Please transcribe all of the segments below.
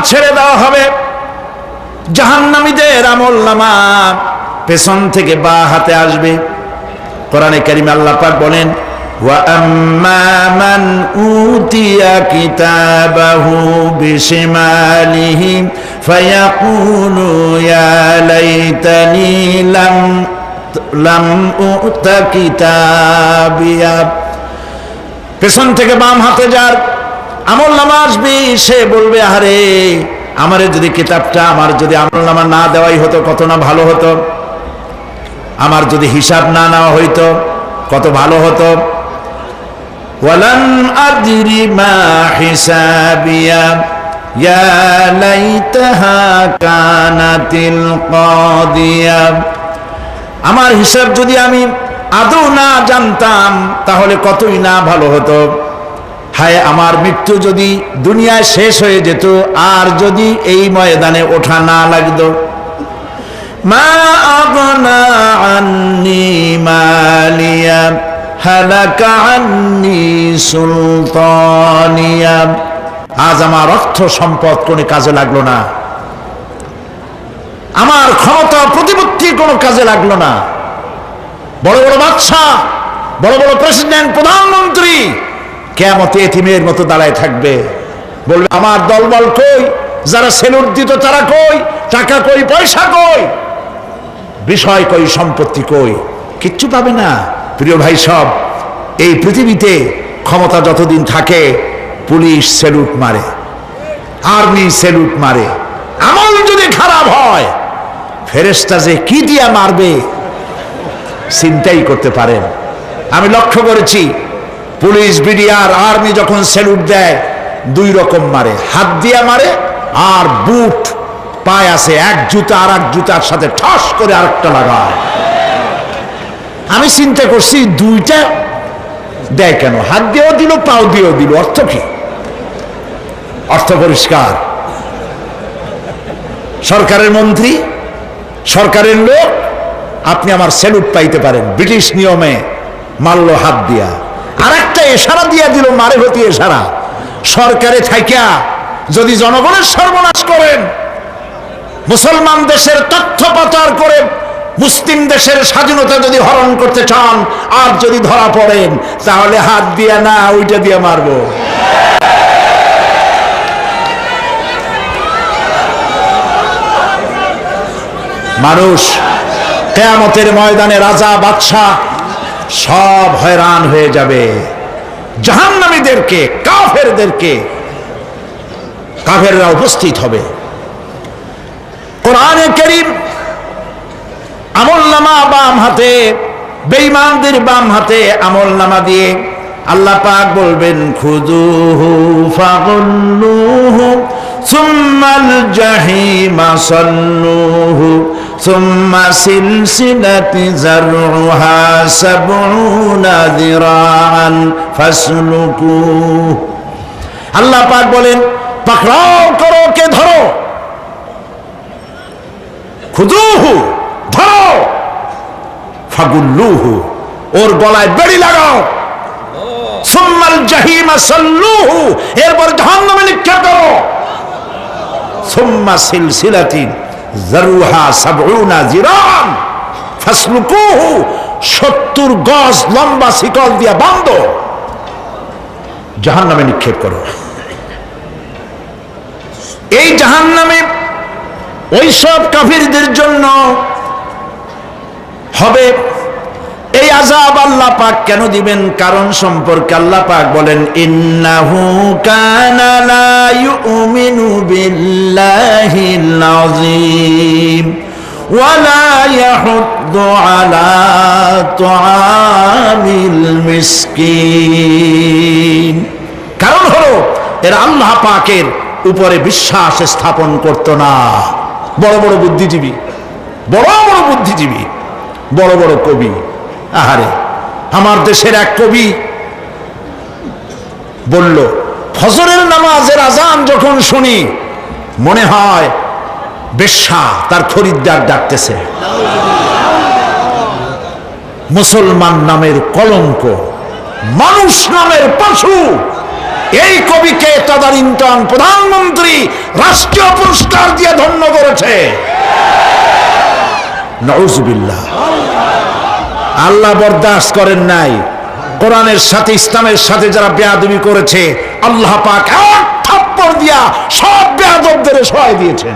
ছেড়ে দেওয়া হবে। জাহান্নামীদের আমলনামা পেছন থেকে বা হাতে আসবে। কোরআনে কারিমে আল্লাহ পাক বলেন, ওয়া আম্মা মান উতিয়া কিতাবাহু বিশিমালিহি ফায়াকুলু ইয়া লাইতানি লাম উতা কিতাবিয়া। পেছন থেকে বাম হাতে যার আমলনামা আসবে, সে বলবে, আরে আমারে যদি কিতাবটা, আমার যদি আমলনামা না দেওয়াই হতো কত না ভালো হতো, আমার যদি হিসাব না নেওয়া হইতো কত ভালো হতো। ওয়ালাম আদরি মা হিসাবিয়া ইয়া লাইতাহা কানাতিল কাদিয়া। আমার হিসাব যদি আমি আদৌ না জানতাম তাহলে কতই না ভালো হতো। হায় আমার মৃত্যু যদি দুনিয়ায় শেষ হয়ে যেত, আর যদি এই ময়দানে ওঠা না লাগতো। মা আগনা আন্নি মালিয়া হালাকা আন্নি সুলতানিয়া। আজ আমার অর্থ সম্পদ কোনো কাজে লাগলো না, আমার ক্ষমতা প্রতিপত্তি কোনো কাজে লাগলো না। বড় বড় বাদশা, বড় বড় প্রেসিডেন্ট, প্রধানমন্ত্রী কিয়ামতে এতিমের মতো দাঁড়ায় থাকবে, বলবে আমার দলবল কই, যারা সেলুট দিত তারা কই, টাকা কই, পয়সা কই, বিষয় কই, সম্পত্তি কই, কিচ্ছু পাবে না। প্রিয় ভাই সব, এই পৃথিবীতে ক্ষমতা যতদিন থাকে পুলিশ সেলুট মারে, আর্মি সেলুট মারে। আমল যদি খারাপ হয় ফেরেশতা যে কি দিয়া মারবে চিন্তাই করতে পারেন। আমি লক্ষ্য করেছি পুলিশ, বিডিআর, আর্মি যখন সেলুট দেয় দুই রকম মারে, হাত দিয়া মারে আর বুট পায় আছে, এক জুতা আর এক জুতার সাথে ঠস করে আরেকটা লাগায়। আমি চিন্তা করছি দুইটা দেয় কেন, হাত দিয়েও দিল পাও দিয়েও দিল, অর্থ কি? অর্থ পরিষ্কার। সরকারের মন্ত্রী, সরকারের লোক, আপনি আমার সেলুট পাইতে পারেন, ব্রিটিশ নিয়মে মারলো হাত দিয়া, আর একটা ইশারা দিয়া দিল, মারে হতি ইশারা। সরকারে থাইকা যদি জনগণের সর্বনাশ করেন, মুসলমান দেশের তথ্য পাচার করে মুসলিম দেশের স্বাধীনতা যদি হরণ করতে চান, আর যদি ধরা পড়েন তাহলে হাত দিয়া না ওইটা দিয়ে মারবো। মানুষ কিয়ামতের ময়দানে রাজা বাদশা সব হয়রান হয়ে যাবে। জাহান্নামীদেরকে, কাফেরদেরকে, কাফেররা উপস্থিত হবে। কোরআনে কারীম আমলনামা বাম হাতে, বেঈমানদের বাম হাতে আমলনামা দিয়ে আল্লাহ পাক বলবেন, খুযুহু ফাগুল্লুহু সুম্মাল জাহিমা সাল্লুহু সুম্মা সিলসিলাতি যারউহা সাবউনা যিরাআন ফাসলুকুহু। আল্লাহ পাক বলেন, পাকড়াও করো, কে ধরো, খুযুহু ধরো, ফাগুল্লুহু ওর গলায় বেড়ি লাগাও, সুম্মাল জাহিমা সাল্লুহু এরপর জাহান্নামে নিক্ষেপ করো, সুম্মা সিলসিলাতিন যারউহা সাবউনা যিরাআন ফাসলুকুহু 70 গজ লম্বা শিকল দিয়া বাঁধো, জাহান্নামে নিক্ষেপ করো। এই জাহান্নামে ওই সব কাফিরদের জন্য হবে। এই আযাব আল্লাহ পাক কেন দিবেন, কারণ সম্পর্কে আল্লাহ পাক বলেন, ইন্নাহু কানা লা ইউমিনু বিল্লাহিল আযীম ওয়া লা ইয়াহুদ্দু আলা তুআমিল মিসকিন। কারণ হলো এরা আল্লাহ পাকের উপরে বিশ্বাস স্থাপন করত না। বড় বড় বুদ্ধিজীবী, বড় বড় বুদ্ধিজীবী, বড় বড় কবি। আহারে, আমার দেশের এক কবি বলল, ফজরের নামাজের আজান যখন শুনি মনে হয় বেশ্যা তার খরিদ্দার ডাকতেছে। মুসলমান নামের কলঙ্ক, মানুষ নামের পশু এই কবিকে তদানীন্তন প্রধানমন্ত্রী রাষ্ট্রীয় পুরস্কার দিয়ে ধন্য করেছে। নাউজুবিল্লাহ। আল্লাহ বরদাস্ত করেন নাই। কোরআনের সাথে ইসলামের সাথে যারা বেয়াদবি করেছে আল্লাহ পাক এক থাপ্পড় দিয়া সব বেয়াদবদের সহায় দিয়েছেন।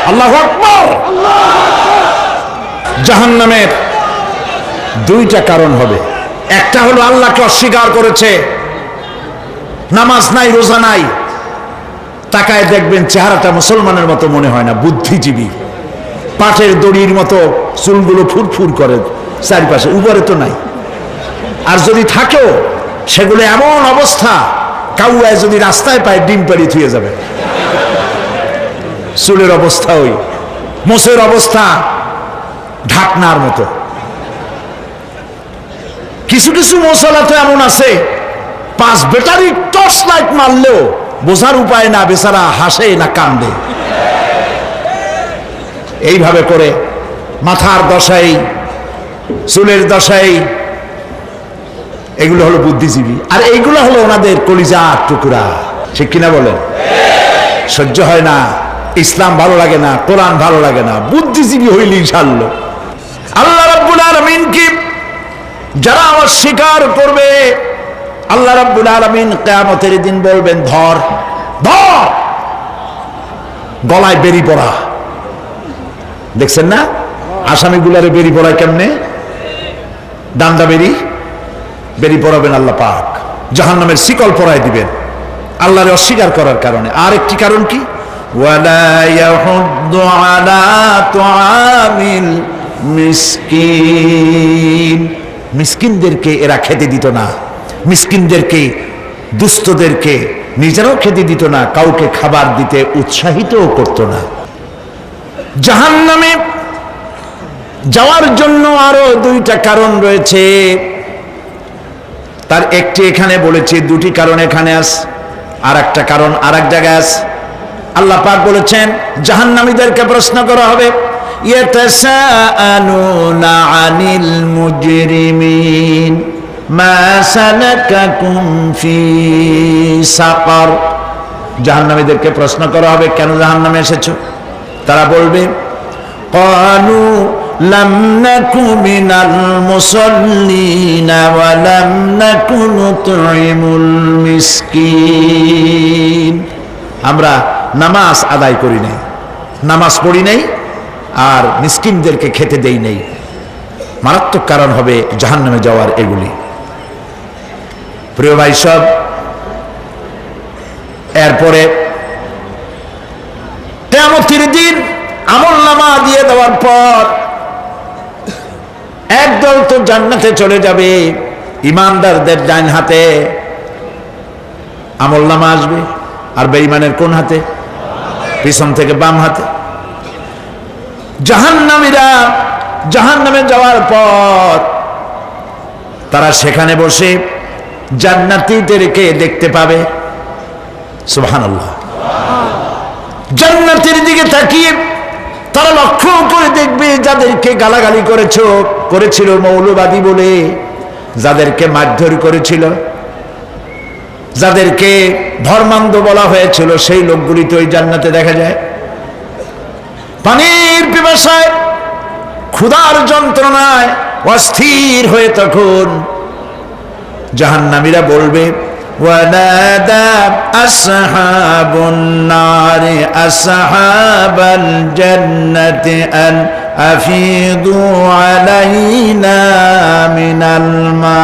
আল্লাহু আকবার। জাহান্নামের দুইটা কারণ হবে। একটা হলো আল্লাহকে অস্বীকার করেছে, নামাজ নাই, রোজা নাই, তাকায় দেখবেন চেহারাটা মুসলমানের মতো মনে হয় না, বুদ্ধিজীবী, পাটের দড়ির মতো চুলগুলো ফুরফুর করে চারিপাশে, উপরে তো নাই। আর যদি থাকেও সেগুলো এমন অবস্থা, কাউয়ায় যদি রাস্তায় পায় ডিম পাড়ি থুয়ে যাবে। চুলের অবস্থা ওই, মোষের অবস্থা ঢাকনার মতো। কিছু কিছু মশলা তো এমন আছে 5 ব্যাটারি টর্চ লাইট মারলেও বোঝার উপায় না, বেচারা হাসে না কান্দে। এইভাবে করে মাথার দশাই, চুলের দশাই, এগুলো হলো বুদ্ধিজীবী। আর এইগুলো হলো ওনাদের কলিজার টুকরা। ঠিক কিনা বলেন? সহ্য হয় না, ইসলাম ভালো লাগে না, কোরআন ভালো লাগে না, বুদ্ধিজীবী হইলেই ছাড়লো। আল্লাহ রাব্বুল আলামিন কি যারা আমার স্বীকার করবে, আল্লাহ রাব্বুল আলামিন কিয়ামতের দিন বলবেন, ধর ধর, গলায় বেরি পড়া। দেখছেন না আসামিগুলারে বেরি পড়ায় কেমনে? ডান্ডা বেরি পড়াবেন আল্লাহ পাক, জাহান্নামের শিকল পরায় দিবেন আল্লাহরে অস্বীকার করার কারণে। আর একটি কারণ কি? ওয়ালা ইয়াহুদ্দু আলা তুআমিল মিসকিন। মিসকিনদেরকে এরা খেতে দিত না, মিসকিনদেরকে, দুস্থদেরকে নিজেরাও খেতে দিত না, কাউকে খাবার দিতে উৎসাহিতও করত না। জাহান্নামে যাওয়ার জন্য আরো দুইটা কারণ রয়েছে, তার একটি এখানে বলেছি, দুটি কারণ এখানে আছে, আর একটা কারণ আর এক জায়গায় আছে। আল্লাহ পাক বলেছেন জাহান্নামীদেরকে প্রশ্ন করা হবে, ইয়াতাসাআলুনা আনিল মুজরিমিন মা সালাকাকুম ফি সাকার। জাহান্নামীদেরকে প্রশ্ন করা হবে, কেন জাহান্নামে এসেছো? তারা বলবে, ক্বালু লাম নাকু মিনাল মুসাল্লিনা ওয়া লাম নাকু নুতঈমুল মিসকিন। আমরা নামাজ আদায় করি নাই, নামাজ পড়ি নাই, আর মিসকিনদেরকে খেতে দেই নাই। মারাত্মক কারণ হবে জাহান্নামে যাওয়ার এগুলি। প্রিয় ভাই সব, এরপরে কিয়ামতের দিন আমলনামা দিয়ে দেওয়ার পর একদল তো জান্নাতে চলে যাবে, ইমানদারদের ডান হাতে আমলনামা আসবে, আর বেঈমানের কোন হাতে? পিছন থেকে বাম হাতে। জাহান্নামীরা জাহান্নামে যাওয়ার পর তারা সেখানে বসে জান্নাতীদেরকে দেখতে পাবে। সুবহানাল্লাহ। জান্নাতের দিকে তাকিয়ে তারা লক্ষ্য করে দেখবে যাদেরকে গালাগালি করেছিল মৌলবাদী বলে, যাদেরকে মারধর করেছিল, যাদেরকে ধর্মান্ধ বলা হয়েছিল, সেই লোকগুলি তো ওই জান্নাতে দেখা যায়। পানির পিপাসায়, ক্ষুধার যন্ত্রণায় অস্থির হয়ে তখন জাহান্নামীরা বলবে, ওয়ানাদা আসহাবুন নারি আসহাবাল জান্নাতি আন আফিদু আলাইনা মিনাল মা।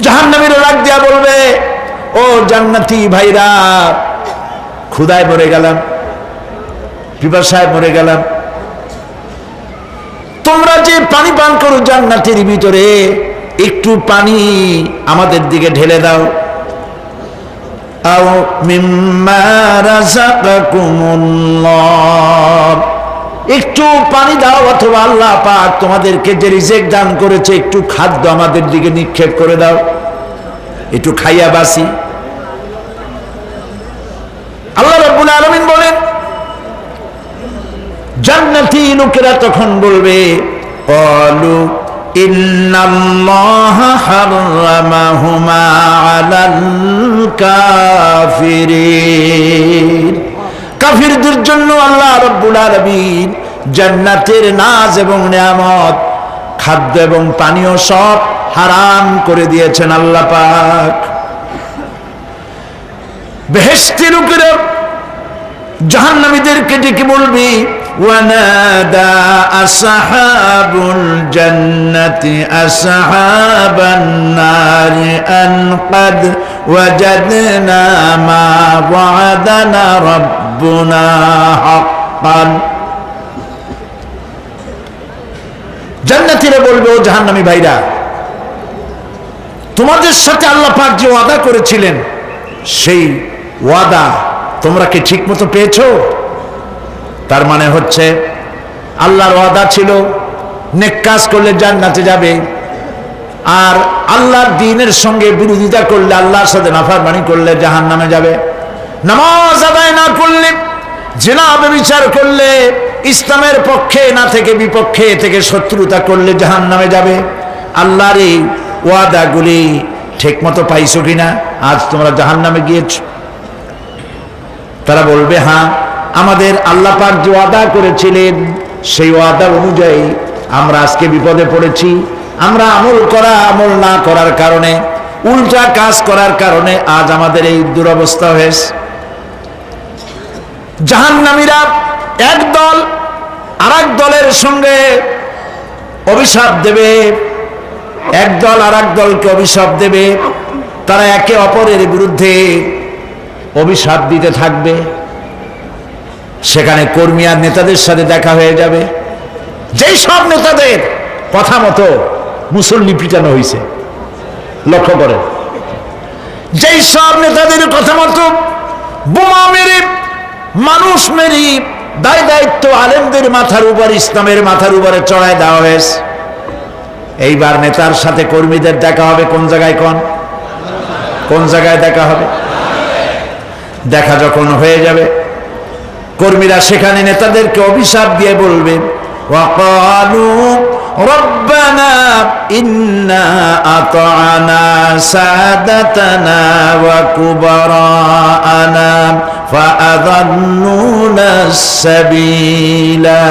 জাহান্নামীরা ডাক দিয়া বলবে, ও জান্নাতি ভাইরা, ক্ষুধায় মরে গেলাম, পিপাসায় মরে গেলাম, তোমরা যে পানি পান করো জান্নাতের ভিতরে, একটু পানি আমাদের দিকে ঢেলে দাও। আও মিম্মা রাযাকাকুমুল্লাহ, একটু পানি দাও, অথবা আল্লাহ পাক তোমাদেরকে যে রিজিক দান করেছে একটু খাদ্য আমাদের দিকে নিক্ষেপ করে দাও, একটু খাইয়া বাসি। আল্লাহ রাব্বুল আলামিন বলেন, জান্নাতি লোকেরা তখন বলবে, ক্বালু ইন্নাল্লাহা হাররামাহুমা আলাল কাফিরিন। কাফিরদের জন্য আল্লাহ রাব্বুল আলামিন জান্নাতের নাজ এবং নিয়ামত, খাদ্য এবং পানীয় সব হারাম করে দিয়েছেন আল্লাহ পাক। বেহেশতি লোকেরা জাহান্নামীদেরকে ডেকে বলবি, ওয়ানাদা আসহাবুল জান্নাতি আসহাবান নারি আন ক্বাদ ওয়াজাদনা মা ওয়া'দানা রাব্বুনা হাক্কান। জান্নাতীরা বলবে, ও জাহান্নামী ভাইরা, তোমাদের সাথে আল্লাহ পাক যে ওয়াদা করেছিলেন সেই ওয়াদা তোমরা কি ঠিক মতো পেয়েছো? তার মানে হচ্ছে আল্লাহর ওয়াদা ছিল নেক কাজ করলে জান্নাতে যাবে, আর আল্লাহর দ্বীনের সঙ্গে বিরোধিতা করলে, আল্লাহর সাথে নাফরমানি করলে জাহান্নামে যাবে। নামাজ আদায় না করলে, জিনা ব্যভিচার করলে, ইসলামের পক্ষে না থেকে বিপক্ষে থেকে শত্রুতা করলে জাহান্নামে যাবে। আল্লাহর এই ওয়াদাগুলি ঠিক মতো পাইছো কিনা? আজ তোমরা জাহান্নামে গিয়েছো। তারা বলবে, হ্যাঁ, আমাদের আল্লাহ পাক যে ওয়াদা করেছিলেন সেই ওয়াদা অনুযায়ী আমরা আজকে বিপদে পড়েছি। আমরা আমল না করার কারণে, উল্টা কাজ করার কারণে আজ আমাদের এই দুরবস্থা হয়েছে। জাহান্নামীরা এক দল আরেক দলের সঙ্গে অভিশাপ দেবে, এক দল আরেক দলকে অভিশাপ দেবে। তারা একে অপরের বিরুদ্ধে অভিশাপ দিতে থাকবে। সেখানে কর্মী আর নেতাদের সাথে দেখা হয়ে যাবে। যেই সব নেতাদের কথা মতো মুসল্লি পিটানো হয়েছে, লক্ষ্য করেন, যেই সব নেতাদের কথা মতো বোমা মেরে, মানুষ মেরে, দায় দায়িত্ব আলেমদের মাথার উপর, ইসলামের মাথার উপরে চড়ায় দেওয়া হয়েছে। এইবার নেতার সাথে কর্মীদের দেখা হবে কোন জায়গায়? কোন জায়গায় দেখা হবে? দেখা যখন হয়ে যাবে, কর্মীরা সেখানে নেতাদেরকে অভিশাপ দিয়ে বলবে, ওয়াকালু রব্বানা ইন্না আতা'না সাদাতানা ওয়া কুবারা'ানা ফাআযাল্লুনা সাবিলা।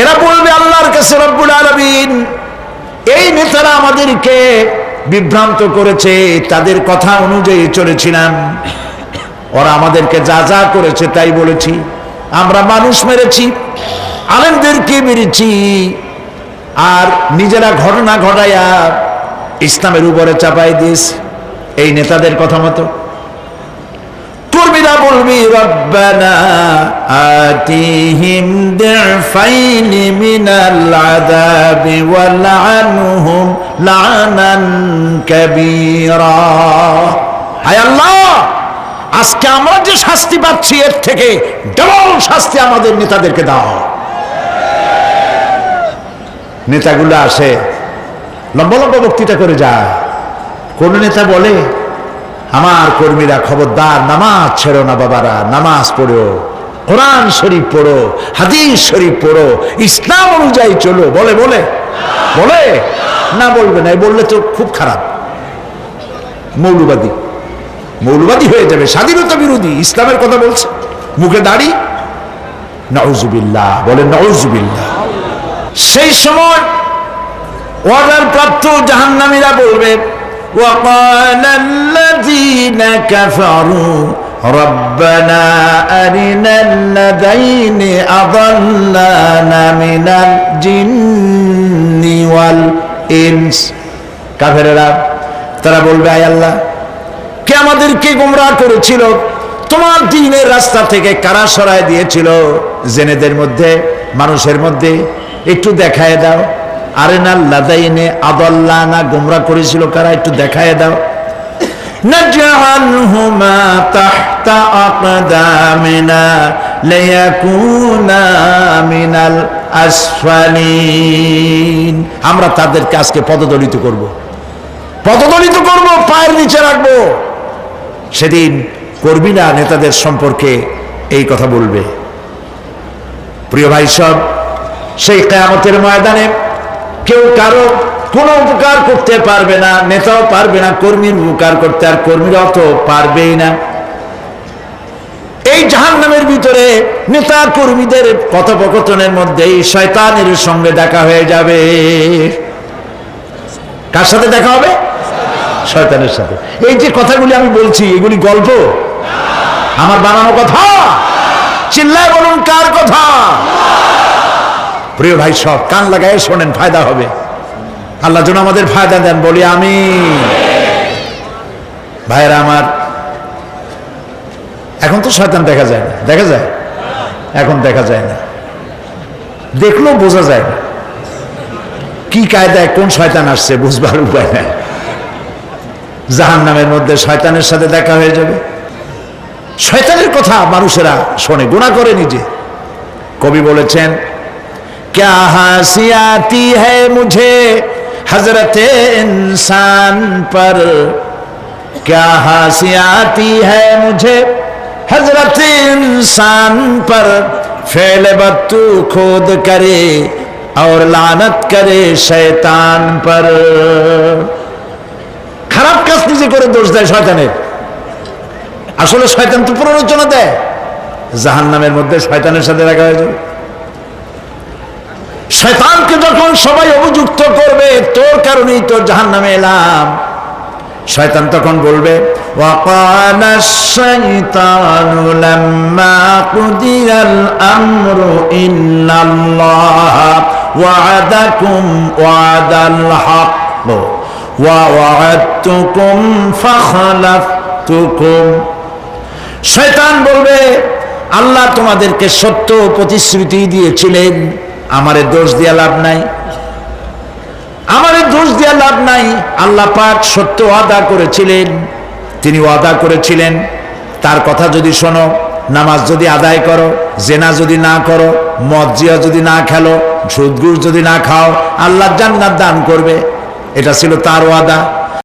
এরা বলবে আল্লাহর কাছে, রব্বুল আলামিন, এই নেতারা আমাদেরকে বিভ্রান্ত করেছে, তাদের কথা অনুযায়ী চলেছিলাম, ওরা আমাদেরকে যা যা করেছে তাই বলেছি। আমরা মানুষ মেরেছি, আলেমদেরকে মেরেছি, আর নিজেরা ঘটনা ঘটাইয়া ইসলামের উপরে চাপাই দিয়েছি এই নেতাদের কথা মতো। কর্মীরা বলবি, রব্বানা আতিহিম দি'ফাইনি মিনাল আযাবি ওয়ালআনহুম লা'নান কাবীরা। হায় আল্লাহ, আজকে আমরা যে শাস্তি পাচ্ছি এর থেকে ডবল শাস্তি আমাদের নেতাদেরকে দাও। নেতাগুলো আসে, লম্বা লম্বা বক্তৃতা করে যায়। কোন নেতা বলে, আমার কর্মীরা খবরদার, নামাজ ছেড়ো না বাবারা, নামাজ পড়ো, কোরআন শরীফ পড়ো, হাদিস শরীফ পড়ো, ইসলাম অনুযায়ী চলো। বলে বলে বলে না, বলবে না। বললে তো খুব খারাপ, মৌলবাদী হয়ে যাবে, স্বাধীনতা বিরোধী, ইসলামের কথা বলছে, মুখে দাড়ি। নাউজুবিল্লাহ, বলে নাউজুবিল্লাহ। সেই সময় ওয়াদার প্রাপ্ত জাহান্নামীরা বলবে, وقال الذين كفروا ربنا أرنا الذين أضلانا من الجن والإنس। কাফেররা তারা বলবে, আয় আল্লাহ, কে আমাদেরকে গোমরাহ করেছিল, তোমার দ্বীনের রাস্তা থেকে কারা সরায় দিয়েছিল, জেনেদের মধ্যে, মানুষের মধ্যে একটু দেখায় দাও। আরেনাল লাদাইনে আদাল্লানা, গোমরাহ করেছিল কারা, একটু দেখায় দাও। নাজআলহুমা তাহতা আকদামিনা লিয়াকুনা মিনাল আসফালিন। আমরা তাদেরকে আজকে পদদলিত করব, পায়ের নিচে রাখবো। সেদিন কর্মীরা নেতাদের সম্পর্কে এই কথা বলবে। প্রিয় ভাই সব, সেই কিয়ামতের ময়দানে কেউ কারো কোনো উপকার করতে পারবে না, নেতাও পারবে না কর্মীর উপকার করতে, আর কর্মীরাও তো পারবেই না। এই জাহান্নামের ভিতরে নেতা কর্মীদের কথোপকথনের মধ্যেই শয়তানের সঙ্গে দেখা হয়ে যাবে। কার সাথে দেখা হবে? শয়তানের সাথে। এই যে কথাগুলি আমি বলছি, এগুলি গল্প, আমার বানানো কথা? চিল্লায় বলুন কার কথা? প্রিয় ভাই, সব কান লাগায় শোনেন, ফায়দা হবে। আল্লাহ যেন আমাদের ফায়দা দেন, বলি আমিন। ভাইয়েরা আমার, এখন তো শয়তান দেখা যায় না। দেখা যায়? এখন দেখা যায় না, দেখলেও বোঝা যায় না কি কায়দায় কোন শয়তান আসছে, বুঝবার উপায় নাই। জাহান্নামের মধ্যে শয়তানের সাথে দেখা হয়ে যাবে। শয়তানের কথা মানুষেরা শোনে, গুনাহ করে নিজে। কবি বলেছেন, क्या हंसी आती है मुझे हजरत इंसान पर, क्या हंसी आती है मुझे हजरत इंसान पर, फेल बत्तू खुद करे और लानत करे शैतान पर। খারাপ কাজ নিজে করে দোষ দেয় শয়তানের। আসলে শয়তান তো প্ররোচনা দেয়। জাহান্নামের মধ্যে শয়তানের সাথে দেখা হয়ে যাবে। শয়তানকে যখন সবাই অভিযুক্ত করবে, তোর কারণেই তো জাহান্নামে এলাম, শয়তান তখন বলবে, وَقَالَ الشَّيْطَانُ لَمَّا قُضِيَ الْأَمْرُ إِنَّ اللَّهَ وَعَدَكُمْ وَعْدَ الْحَقِّ وَوَعَدتُّكُمْ فَخَلَفْتُكُمْ। শয়তান বলবে, আল্লাহ তোমাদেরকে সত্য প্রতিশ্রুতি দিয়েছিলেন, আমারে দোষ দিয়া লাভ নাই, আমারে দোষ দিয়া লাভ নাই। আল্লাহ পাক সত্য ওয়াদা করেছিলেন, তিনি ওয়াদা করেছিলেন তার কথা যদি শোনো, নামাজ যদি আদায় করো, জেনা যদি না করো, মদ জিয়া যদি না খেলো, সুদ ঘুষ যদি না খাও, আল্লাহ জান্নাত দান করবে। এটা ছিল তার ওয়াদা।